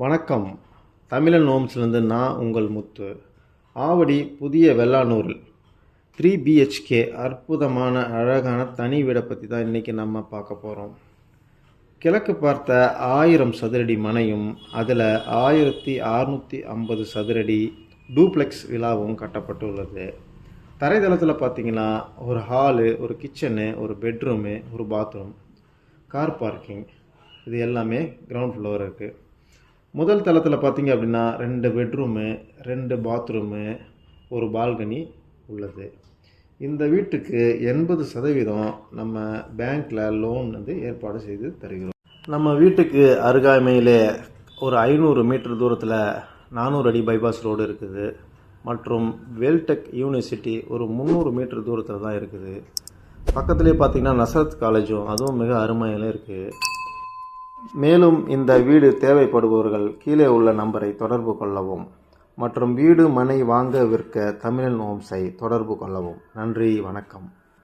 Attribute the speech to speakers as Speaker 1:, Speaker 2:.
Speaker 1: வணக்கம். தமிழன் ஹோம்ஸ்லேருந்து நான் உங்கள் முத்து. ஆவடி புதிய வெள்ளானூரில் 3 BHK அற்புதமான அழகான தனி வீடை பற்றி தான் இன்றைக்கி நம்ம பார்க்க போகிறோம். கிழக்கு பார்த்த 1000 சதுரடி மனையும் அதில் 1650 சதுரடி டூப்ளெக்ஸ் விலாவும் கட்டப்பட்டுள்ளது. தரைதளத்தில் பார்த்திங்கன்னா ஒரு ஹாலு, ஒரு கிச்சனு, ஒரு பெட்ரூமு, ஒரு பாத்ரூம், கார் பார்க்கிங், இது எல்லாமே கிரவுண்ட் ஃப்ளோர் இருக்குது. முதல் தளத்தில் பார்த்திங்க அப்படின்னா 2 பெட்ரூமு, 2 பாத்ரூமு, ஒரு பால்கனி உள்ளது. இந்த வீட்டுக்கு 80% நம்ம பேங்க்கில் லோன் ஏற்பாடு செய்து தருகிறோம். நம்ம வீட்டுக்கு அருகாமையிலே ஒரு 500 மீட்டர் தூரத்தில் 400 அடி பைபாஸ் ரோடு இருக்குது. மற்றும் வேல்டெக் யூனிவர்சிட்டி ஒரு 300 மீட்டர் தூரத்தில் தான் இருக்குது. பக்கத்துலேயே பார்த்திங்கன்னா நசரத் காலேஜும் அதுவும் மிக அருமையில் இருக்குது. மேலும் இந்த வீடு தேவைப்படுபவர்கள் கீழே உள்ள நம்பரை தொடர்பு கொள்ளவும் மற்றும் வீடு மனை வாங்க விற்க தமிழன் ஹோம்ஸை தொடர்பு கொள்ளவும். நன்றி, வணக்கம்.